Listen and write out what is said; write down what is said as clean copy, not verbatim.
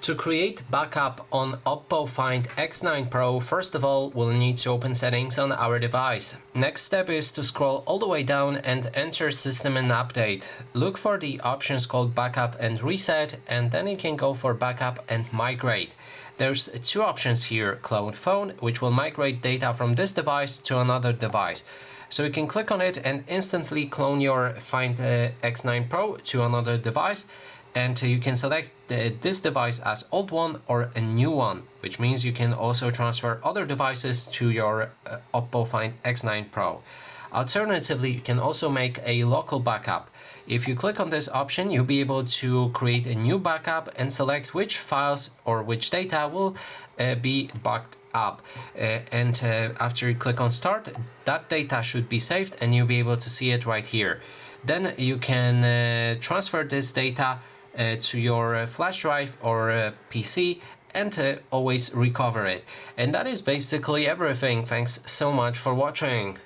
To create backup on Oppo Find X9 Pro, first of all, we'll need to open settings on our device. Next step is to scroll all the way down and enter System and Update. Look for the options called Backup and Reset, and then you can go for Backup and Migrate. There's two options here, Clone Phone, which will migrate data from this device to another device. So you can click on it and instantly clone your Find X9 Pro to another device. And you can select this device as old one or a new one, which means you can also transfer other devices to your Oppo Find X9 Pro. Alternatively, you can also make a local backup. If you click on this option, you'll be able to create a new backup and select which files or which data will be backed up. After you click on Start, that data should be saved and you'll be able to see it right here. Then you can transfer this data to your flash drive or PC and always recover it. And that is basically everything. Thanks so much for watching.